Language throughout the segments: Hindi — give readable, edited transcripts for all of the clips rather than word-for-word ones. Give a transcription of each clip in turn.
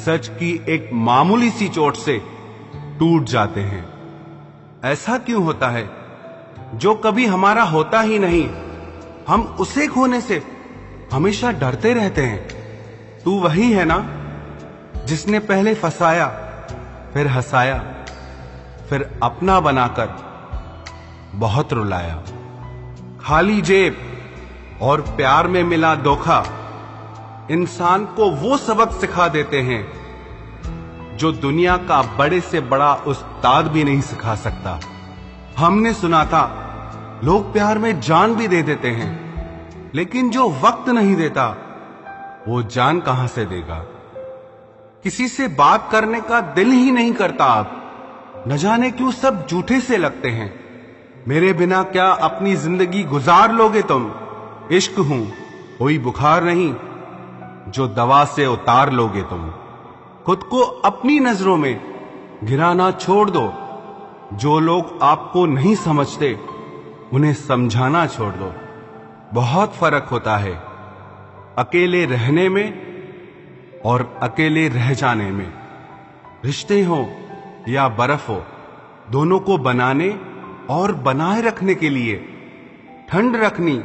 सच की एक मामूली सी चोट से टूट जाते हैं। ऐसा क्यों होता है? जो कभी हमारा होता ही नहीं, हम उसे खोने से हमेशा डरते रहते हैं। तू वही है ना जिसने पहले फंसाया, फिर हंसाया, फिर अपना बनाकर बहुत रुलाया। खाली जेब और प्यार में मिला धोखा इंसान को वो सबक सिखा देते हैं जो दुनिया का बड़े से बड़ा उस्ताद भी नहीं सिखा सकता। हमने सुना था लोग प्यार में जान भी दे देते हैं, लेकिन जो वक्त नहीं देता वो जान कहां से देगा। किसी से बात करने का दिल ही नहीं करता अब, न जाने क्यों सब झूठे से लगते हैं। मेरे बिना क्या अपनी जिंदगी गुजार लोगे तुम? इश्क हूं कोई बुखार नहीं जो दवा से उतार लोगे तुम। खुद को अपनी नजरों में गिराना छोड़ दो। जो लोग आपको नहीं समझते उन्हें समझाना छोड़ दो। बहुत फर्क होता है अकेले रहने में और अकेले रह जाने में। रिश्ते हो या बर्फ हो, दोनों को बनाने और बनाए रखने के लिए ठंड रखनी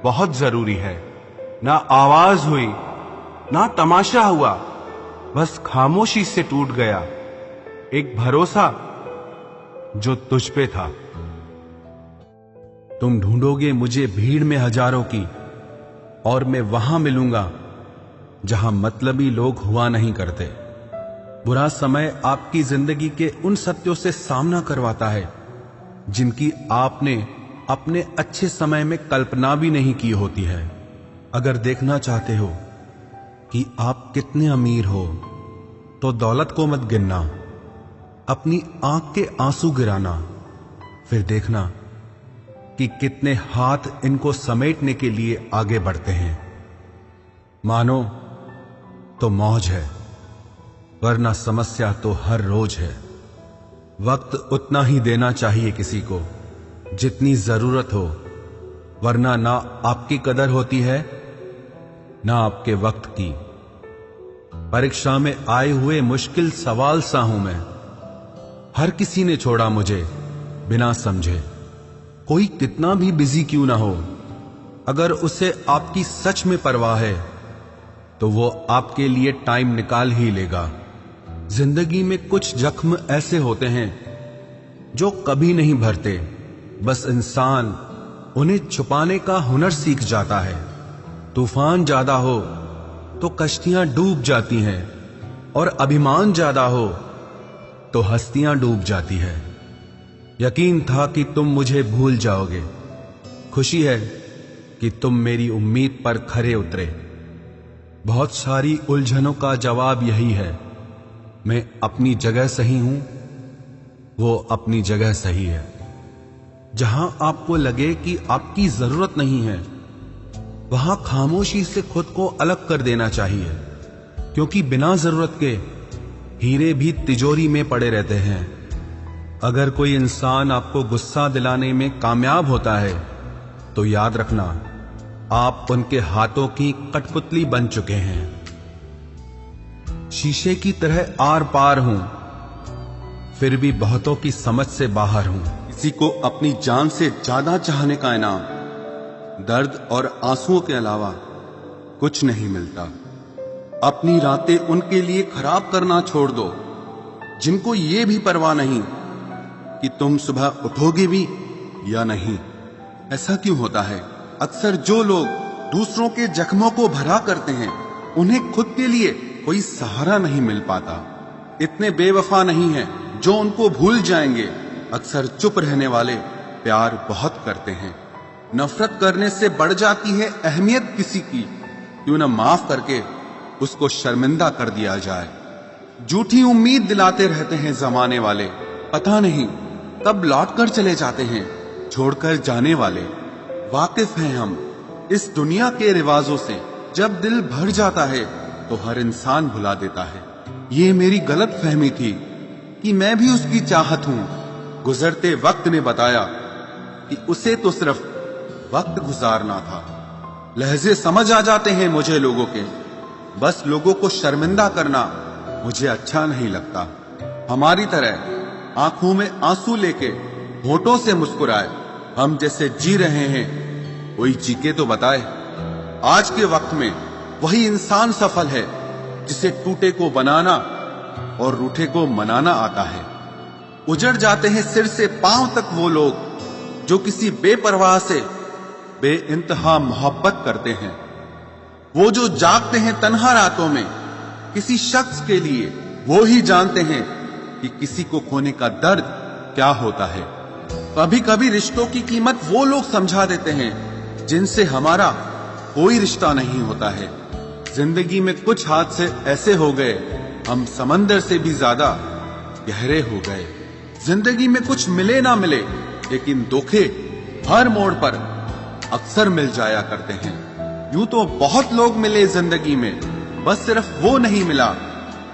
बहुत जरूरी है। ना आवाज हुई, ना तमाशा हुआ, बस खामोशी से टूट गया एक भरोसा जो तुझ पे था। तुम ढूंढोगे मुझे भीड़ में हजारों की, और मैं वहां मिलूंगा जहां मतलबी लोग हुआ नहीं करते। बुरा समय आपकी जिंदगी के उन सत्यों से सामना करवाता है जिनकी आपने अपने अच्छे समय में कल्पना भी नहीं की होती है। अगर देखना चाहते हो कि आप कितने अमीर हो तो दौलत को मत गिनना, अपनी आंख के आंसू गिराना, फिर देखना कि कितने हाथ इनको समेटने के लिए आगे बढ़ते हैं। मानो तो मौज है, वरना समस्या तो हर रोज है। वक्त उतना ही देना चाहिए किसी को जितनी जरूरत हो, वरना ना आपकी कदर होती है ना आपके वक्त की। परीक्षा में आए हुए मुश्किल सवाल सा हूं मैं। हर किसी ने छोड़ा मुझे बिना समझे। कोई कितना भी बिजी क्यों ना हो, अगर उसे आपकी सच में परवाह है तो वो आपके लिए टाइम निकाल ही लेगा। जिंदगी में कुछ जख्म ऐसे होते हैं जो कभी नहीं भरते, बस इंसान उन्हें छुपाने का हुनर सीख जाता है। तूफान ज्यादा हो तो कश्तियां डूब जाती हैं, और अभिमान ज्यादा हो तो हस्तियां डूब जाती है। यकीन था कि तुम मुझे भूल जाओगे। खुशी है कि तुम मेरी उम्मीद पर खरे उतरे। बहुत सारी उलझनों का जवाब यही है, मैं अपनी जगह सही हूं, वो अपनी जगह सही है। जहां आपको लगे कि आपकी जरूरत नहीं है, वहां खामोशी से खुद को अलग कर देना चाहिए, क्योंकि बिना जरूरत के हीरे भी तिजोरी में पड़े रहते हैं। अगर कोई इंसान आपको गुस्सा दिलाने में कामयाब होता है तो याद रखना आप उनके हाथों की कठपुतली बन चुके हैं। शीशे की तरह आर पार हूं, फिर भी बहुतों की समझ से बाहर हूं। किसी को अपनी जान से ज्यादा चाहने का इनाम दर्द और आंसुओं के अलावा कुछ नहीं मिलता। अपनी रातें उनके लिए खराब करना छोड़ दो जिनको ये भी परवाह नहीं कि तुम सुबह उठोगे भी या नहीं। ऐसा क्यों होता है? अक्सर जो लोग दूसरों के जख्मों को भरा करते हैं, उन्हें खुद के लिए कोई सहारा नहीं मिल पाता। इतने बेवफा नहीं है जो उनको भूल जाएंगे। अक्सर चुप रहने वाले प्यार बहुत करते हैं। नफरत करने से बढ़ जाती है अहमियत किसी की। क्यों न माफ करके उसको शर्मिंदा कर दिया जाए। झूठी उम्मीद दिलाते रहते हैं जमाने वाले, पता नहीं कब लौट कर चले जाते हैं छोड़कर जाने वाले। वाकिफ हैं हम इस दुनिया के रिवाजों से। जब दिल भर जाता है तो हर इंसान भुला देता है। ये मेरी गलत फहमी थी कि मैं भी उसकी चाहत हूं। गुजरते वक्त ने बताया कि उसे तो सिर्फ वक्त गुजारना था। लहजे समझ आ जाते हैं मुझे लोगों के, बस लोगों को शर्मिंदा करना मुझे अच्छा नहीं लगता। हमारी तरह आंखों में आंसू लेके होठों से मुस्कुराए, हम जैसे जी रहे हैं कोई जी के तो बताए। आज के वक्त में वही इंसान सफल है जिसे टूटे को बनाना और रूठे को मनाना आता है। उजड़ जाते हैं सिर से पांव तक वो लोग जो किसी बेपरवाह से बेइंतहा मोहब्बत करते हैं। वो जो जागते हैं तन्हा रातों में किसी शख्स के लिए, वो ही जानते हैं कि किसी को खोने का दर्द क्या होता है। कभी कभी रिश्तों की कीमत वो लोग समझा देते हैं जिनसे हमारा कोई रिश्ता नहीं होता है। जिंदगी में कुछ हादसे ऐसे हो गए, हम समंदर से भी ज्यादा गहरे हो गए। जिंदगी में कुछ मिले ना मिले, लेकिन धोखे हर मोड़ पर अक्सर मिल जाया करते हैं। यूं तो बहुत लोग मिले जिंदगी में, बस सिर्फ वो नहीं मिला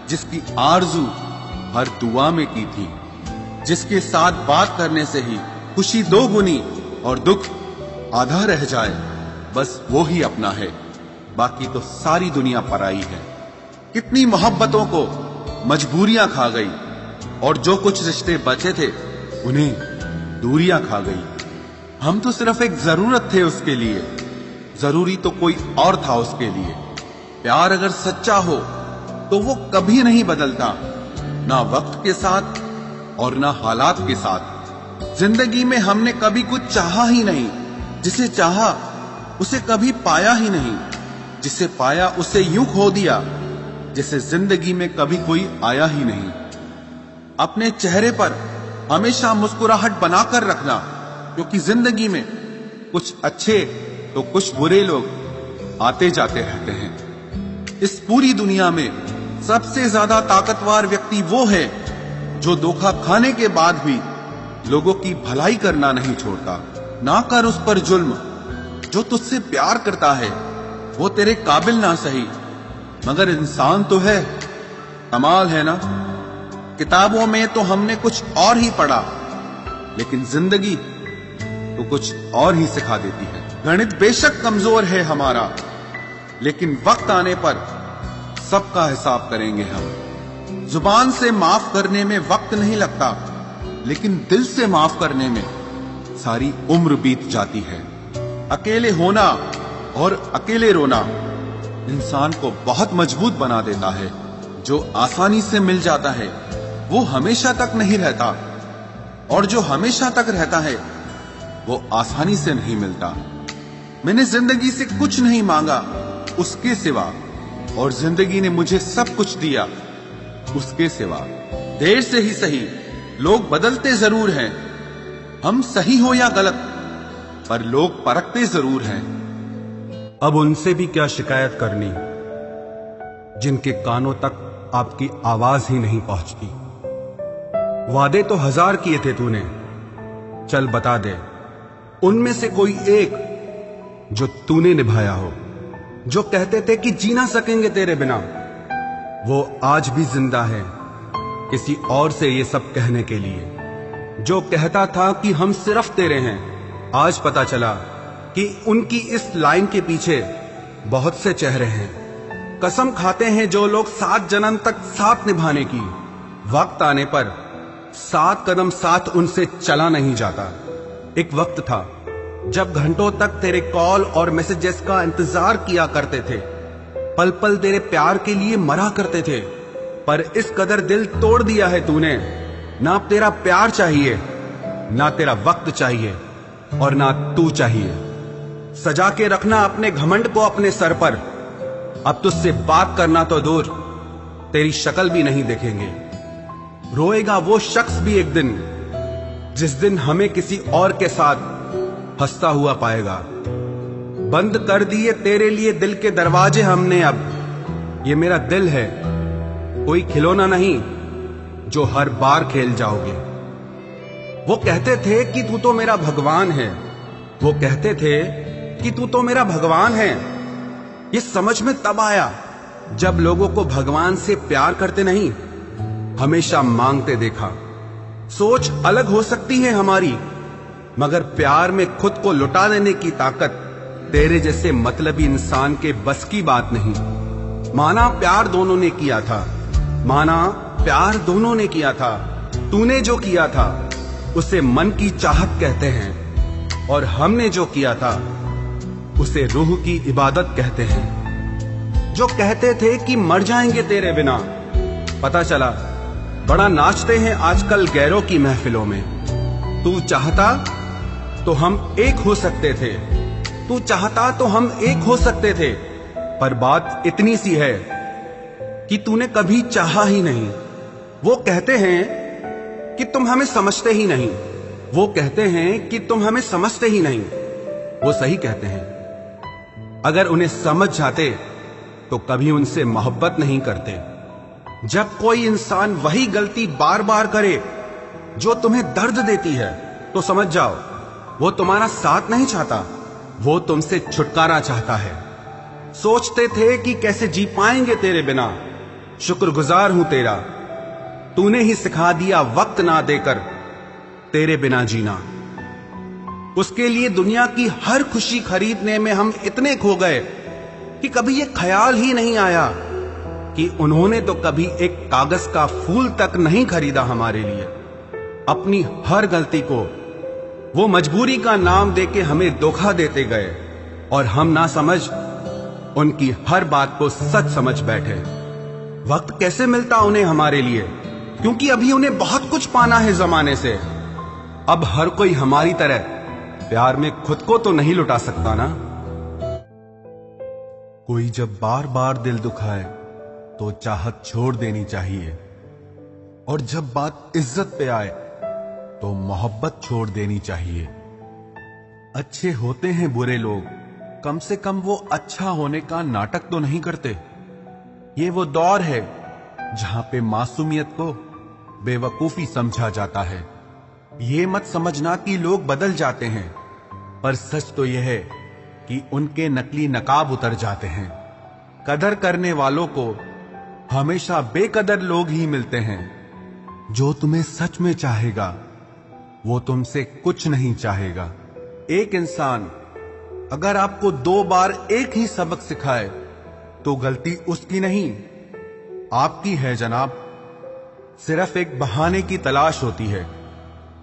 जिसकी आरजू हर दुआ में की थी, जिसके साथ बात करने से ही खुशी दोगुनी और दुख आधा रह जाए। बस वो ही अपना है, बाकी तो सारी दुनिया पराई है। कितनी मोहब्बतों को मजबूरियां खा गई और जो कुछ रिश्ते बचे थे उन्हें दूरियां खा गई। हम तो सिर्फ एक जरूरत थे उसके लिए, जरूरी तो कोई और था उसके लिए। प्यार अगर सच्चा हो तो वो कभी नहीं बदलता, ना वक्त के साथ और ना हालात के साथ। जिंदगी में हमने कभी कुछ चाहा ही नहीं, जिसे चाहा उसे कभी पाया ही नहीं, जिसे पाया उसे यूं खो दिया जिसे जिंदगी में कभी कोई आया ही नहीं। अपने चेहरे पर हमेशा मुस्कुराहट बनाकर रखना, क्योंकि जिंदगी में कुछ अच्छे तो कुछ बुरे लोग आते जाते रहते हैं। इस पूरी दुनिया में सबसे ज्यादा ताकतवर व्यक्ति वो है जो धोखा खाने के बाद भी लोगों की भलाई करना नहीं छोड़ता। ना कर उस पर जुल्म जो तुझसे प्यार करता है, वो तेरे काबिल ना सही मगर इंसान तो है। कमाल है ना, किताबों में तो हमने कुछ और ही पढ़ा, लेकिन जिंदगी तो कुछ और ही सिखा देती है। गणित बेशक कमजोर है हमारा, लेकिन वक्त आने पर सबका हिसाब करेंगे हम। जुबान से माफ करने में वक्त नहीं लगता, लेकिन दिल से माफ करने में सारी उम्र बीत जाती है। अकेले होना और अकेले रोना इंसान को बहुत मजबूत बना देता है। जो आसानी से मिल जाता है वो हमेशा तक नहीं रहता, और जो हमेशा तक रहता है वो आसानी से नहीं मिलता। मैंने जिंदगी से कुछ नहीं मांगा उसके सिवा, और जिंदगी ने मुझे सब कुछ दिया उसके सिवा। देर से ही सही, लोग बदलते जरूर हैं, हम सही हो या गलत, पर लोग परखते जरूर हैं। अब उनसे भी क्या शिकायत करनी जिनके कानों तक आपकी आवाज ही नहीं पहुंचती। वादे तो 1000 किए थे तूने, चल बता दे उनमें से कोई एक जो तूने निभाया हो। जो कहते थे कि जी ना सकेंगे तेरे बिना, वो आज भी जिंदा है किसी और से ये सब कहने के लिए। जो कहता था कि हम सिर्फ तेरे हैं, आज पता चला कि उनकी इस लाइन के पीछे बहुत से चेहरे हैं। कसम खाते हैं जो लोग 7 जन्म तक साथ निभाने की, वक्त आने पर 7 कदम साथ उनसे चला नहीं जाता। एक वक्त था जब घंटों तक तेरे कॉल और मैसेजेस का इंतजार किया करते थे, पल पल तेरे प्यार के लिए मरा करते थे, पर इस कदर दिल तोड़ दिया है तूने। ना तेरा प्यार चाहिए, ना तेरा वक्त चाहिए, और ना तू चाहिए। सजा के रखना अपने घमंड को अपने सर पर। अब तुझसे बात करना तो दूर, तेरी शक्ल भी नहीं देखेंगे। रोएगा वो शख्स भी एक दिन, जिस दिन हमें किसी और के साथ हंसता हुआ पाएगा। बंद कर दिए तेरे लिए दिल के दरवाजे हमने अब। ये मेरा दिल है, कोई खिलौना नहीं जो हर बार खेल जाओगे। वो कहते थे कि तू तो मेरा भगवान है, वो कहते थे कि तू तो मेरा भगवान है। ये समझ में तब आया जब लोगों को भगवान से प्यार करते नहीं, हमेशा मांगते देखा। सोच अलग हो सकती है हमारी, मगर प्यार में खुद को लुटा देने की ताकत तेरे जैसे मतलबी इंसान के बस की बात नहीं। माना प्यार दोनों ने किया था, माना प्यार दोनों ने किया था, तूने जो किया था उसे मन की चाहत कहते हैं, और हमने जो किया था उसे रूह की इबादत कहते हैं। जो कहते थे कि मर जाएंगे तेरे बिना, पता चला बड़ा नाचते हैं आजकल गैरों की महफिलों में। तू चाहता तो हम एक हो सकते थे, तू चाहता तो हम एक हो सकते थे, पर बात इतनी सी है कि तूने कभी चाहा ही नहीं। वो कहते हैं कि तुम हमें समझते ही नहीं, वो कहते हैं कि तुम हमें समझते ही नहीं। वो सही कहते हैं। अगर उन्हें समझ जाते तो कभी उनसे मोहब्बत नहीं करते। जब कोई इंसान वही गलती बार बार करे जो तुम्हें दर्द देती है, तो समझ जाओ वो तुम्हारा साथ नहीं चाहता, वो तुमसे छुटकारा चाहता है। सोचते थे कि कैसे जी पाएंगे तेरे बिना, शुक्रगुजार हूं तेरा, तूने ही सिखा दिया वक्त ना देकर तेरे बिना जीना। उसके लिए दुनिया की हर खुशी खरीदने में हम इतने खो गए कि कभी ये ख्याल ही नहीं आया कि उन्होंने तो कभी एक कागज का फूल तक नहीं खरीदा हमारे लिए। अपनी हर गलती को वो मजबूरी का नाम देके हमें धोखा देते गए, और हम ना समझ उनकी हर बात को सच समझ बैठे। वक्त कैसे मिलता उन्हें हमारे लिए, क्योंकि अभी उन्हें बहुत कुछ पाना है जमाने से। अब हर कोई हमारी तरह प्यार में खुद को तो नहीं लुटा सकता ना। कोई जब बार बार दिल दुखाए तो चाहत छोड़ देनी चाहिए, और जब बात इज्जत पे आए तो मोहब्बत छोड़ देनी चाहिए। अच्छे होते हैं बुरे लोग, कम से कम वो अच्छा होने का नाटक तो नहीं करते। ये वो दौर है जहां पे मासूमियत को बेवकूफी समझा जाता है। ये मत समझना कि लोग बदल जाते हैं, पर सच तो यह है कि उनके नकली नकाब उतर जाते हैं। कदर करने वालों को हमेशा बेकदर लोग ही मिलते हैं। जो तुम्हें सच में चाहेगा वो तुमसे कुछ नहीं चाहेगा। एक इंसान अगर आपको 2 बार एक ही सबक सिखाए तो गलती उसकी नहीं, आपकी है जनाब। सिर्फ एक बहाने की तलाश होती है,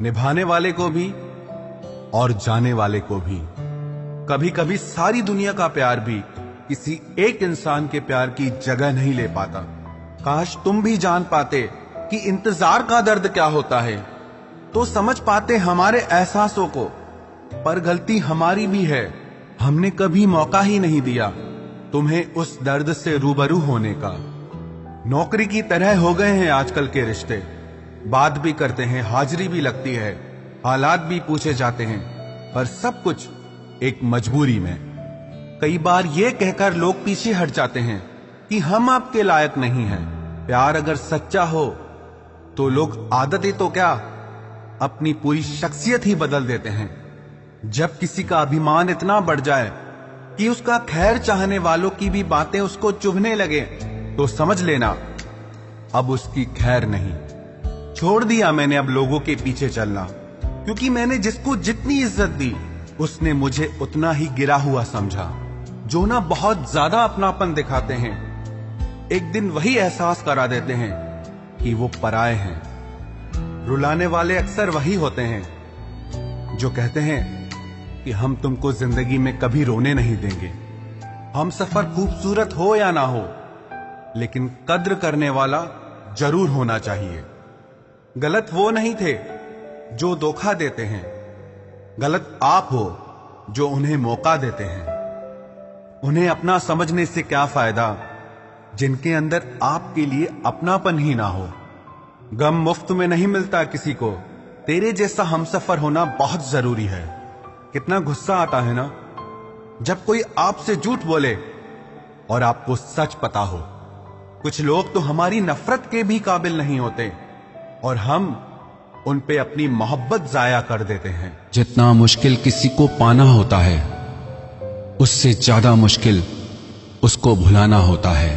निभाने वाले को भी और जाने वाले को भी। कभी कभी सारी दुनिया का प्यार भी किसी एक इंसान के प्यार की जगह नहीं ले पाता। काश तुम भी जान पाते कि इंतजार का दर्द क्या होता है, तो समझ पाते हमारे एहसासों को। पर गलती हमारी भी है, हमने कभी मौका ही नहीं दिया तुम्हें उस दर्द से रूबरू होने का। नौकरी की तरह हो गए हैं आजकल के रिश्ते, बात भी करते हैं, हाजिरी भी लगती है, हालात भी पूछे जाते हैं, पर सब कुछ एक मजबूरी में। कई बार ये कहकर लोग पीछे हट जाते हैं कि हम आपके लायक नहीं हैं। प्यार अगर सच्चा हो तो लोग आदतें तो क्या, अपनी पूरी शख्सियत ही बदल देते हैं। जब किसी का अभिमान इतना बढ़ जाए कि उसका खैर चाहने वालों की भी बातें उसको चुभने लगे, तो समझ लेना अब उसकी खैर नहीं। छोड़ दिया मैंने अब लोगों के पीछे चलना, क्योंकि मैंने जिसको जितनी इज्जत दी उसने मुझे उतना ही गिरा हुआ समझा। जो ना बहुत ज्यादा अपनापन दिखाते हैं, एक दिन वही एहसास करा देते हैं कि वो पराए हैं। रुलाने वाले अक्सर वही होते हैं जो कहते हैं कि हम तुमको जिंदगी में कभी रोने नहीं देंगे। हम सफर खूबसूरत हो या ना हो, लेकिन कद्र करने वाला जरूर होना चाहिए। गलत वो नहीं थे जो धोखा देते हैं, गलत आप हो जो उन्हें मौका देते हैं। उन्हें अपना समझने से क्या फायदा जिनके अंदर आपके लिए अपनापन ही ना हो। गम मुफ्त में नहीं मिलता किसी को, तेरे जैसा हमसफर होना बहुत जरूरी है। कितना गुस्सा आता है ना जब कोई आपसे झूठ बोले और आपको सच पता हो। कुछ लोग तो हमारी नफरत के भी काबिल नहीं होते और हम उन पे अपनी मोहब्बत जाया कर देते हैं। जितना मुश्किल किसी को पाना होता है, उससे ज्यादा मुश्किल उसको भुलाना होता है।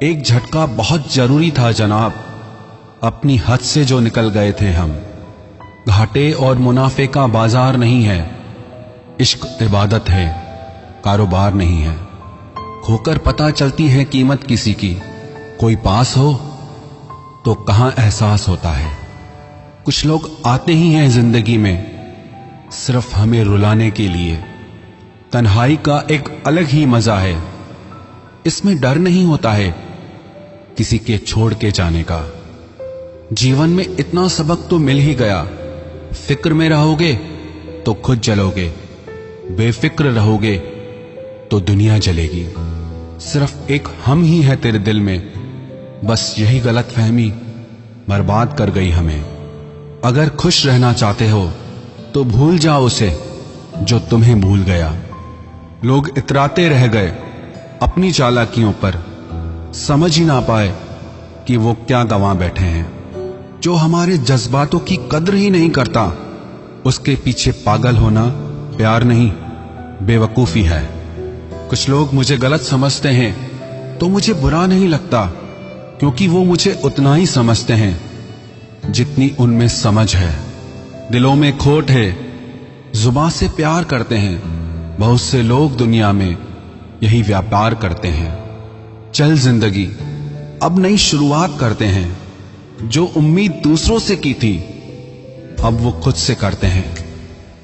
एक झटका बहुत जरूरी था जनाब, अपनी हद से जो निकल गए थे हम। घाटे और मुनाफे का बाजार नहीं है, इश्क इबादत है, कारोबार नहीं है। खोकर पता चलती है कीमत किसी की, कोई पास हो तो कहां एहसास होता है। कुछ लोग आते ही हैं जिंदगी में सिर्फ हमें रुलाने के लिए। तन्हाई का एक अलग ही मजा है, इसमें डर नहीं होता है किसी के छोड़ के जाने का। जीवन में इतना सबक तो मिल ही गया, फिक्र में रहोगे तो खुद जलोगे, बेफिक्र रहोगे तो दुनिया जलेगी। सिर्फ एक हम ही है तेरे दिल में, बस यही गलतफहमी बर्बाद कर गई हमें। अगर खुश रहना चाहते हो तो भूल जाओ उसे जो तुम्हें भूल गया। लोग इतराते रह गए अपनी चालाकियों पर, समझ ही ना पाए कि वो क्या गंवा बैठे हैं। जो हमारे जज्बातों की कद्र ही नहीं करता, उसके पीछे पागल होना प्यार नहीं, बेवकूफी है। कुछ लोग मुझे गलत समझते हैं तो मुझे बुरा नहीं लगता, क्योंकि वो मुझे उतना ही समझते हैं जितनी उनमें समझ है। दिलों में खोट है, जुबान से प्यार करते हैं। बहुत से लोग दुनिया में यही व्यापार करते हैं। चल जिंदगी अब नई शुरुआत करते हैं। जो उम्मीद दूसरों से की थी अब वो खुद से करते हैं।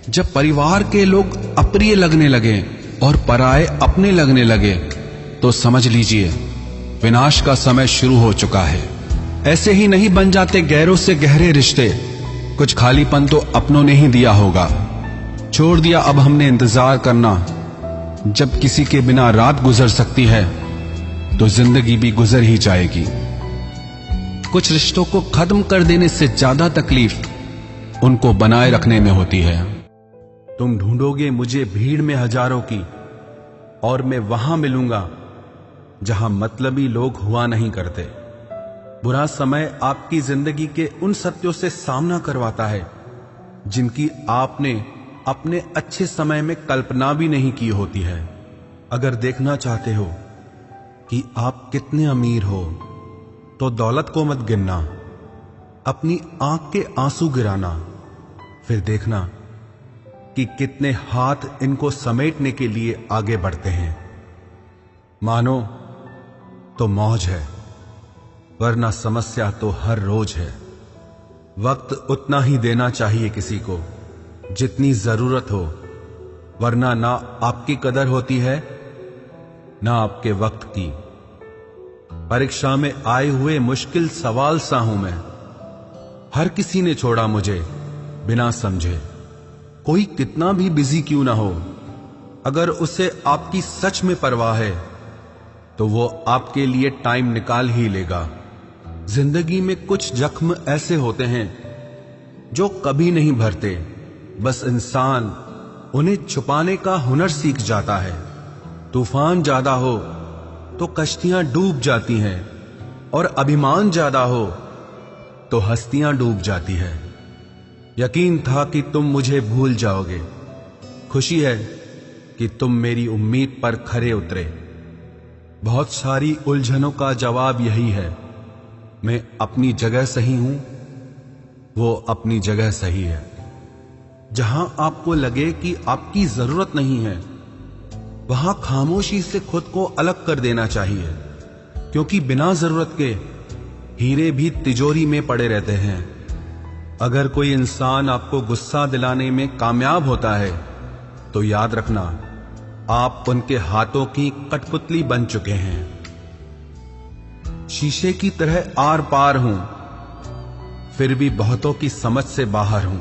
जब परिवार के लोग अप्रिय लगने लगे और पराये अपने लगने लगे तो समझ लीजिए विनाश का समय शुरू हो चुका है। ऐसे ही नहीं बन जाते गैरों से गहरे रिश्ते, कुछ खालीपन तो अपनों ने ही दिया होगा। छोड़ दिया अब हमने इंतजार करना। जब किसी के बिना रात गुजर सकती है तो जिंदगी भी गुजर ही जाएगी। कुछ रिश्तों को खत्म कर देने से ज्यादा तकलीफ उनको बनाए रखने में होती है। तुम ढूंढोगे मुझे भीड़ में हजारों की, और मैं वहां मिलूंगा जहां मतलबी लोग हुआ नहीं करते। बुरा समय आपकी जिंदगी के उन सत्यों से सामना करवाता है जिनकी आपने अपने अच्छे समय में कल्पना भी नहीं की होती है। अगर देखना चाहते हो कि आप कितने अमीर हो तो दौलत को मत गिनना, अपनी आंख के आंसू गिराना, फिर देखना कि कितने हाथ इनको समेटने के लिए आगे बढ़ते हैं। मानो तो मौज है, वरना समस्या तो हर रोज है। वक्त उतना ही देना चाहिए किसी को जितनी जरूरत हो, वरना ना आपकी कदर होती है ना आपके वक्त की। परीक्षा में आए हुए मुश्किल सवाल सा हूं मैं। हर किसी ने छोड़ा मुझे बिना समझे, कोई कितना भी बिजी क्यों ना हो। अगर उसे आपकी सच में परवाह है तो वो आपके लिए टाइम निकाल ही लेगा। जिंदगी में कुछ जख्म ऐसे होते हैं जो कभी नहीं भरते, बस इंसान उन्हें छुपाने का हुनर सीख जाता है। तूफान ज्यादा हो तो कश्तियां डूब जाती हैं, और अभिमान ज्यादा हो तो हस्तियां डूब जाती है। यकीन था कि तुम मुझे भूल जाओगे, खुशी है कि तुम मेरी उम्मीद पर खरे उतरे। बहुत सारी उलझनों का जवाब यही है, मैं अपनी जगह सही हूं, वो अपनी जगह सही है। जहां आपको लगे कि आपकी जरूरत नहीं है, वहां खामोशी से खुद को अलग कर देना चाहिए, क्योंकि बिना जरूरत के हीरे भी तिजोरी में पड़े रहते हैं। अगर कोई इंसान आपको गुस्सा दिलाने में कामयाब होता है तो याद रखना आप उनके हाथों की कठपुतली बन चुके हैं। शीशे की तरह आर पार हूं, फिर भी बहुतों की समझ से बाहर हूं।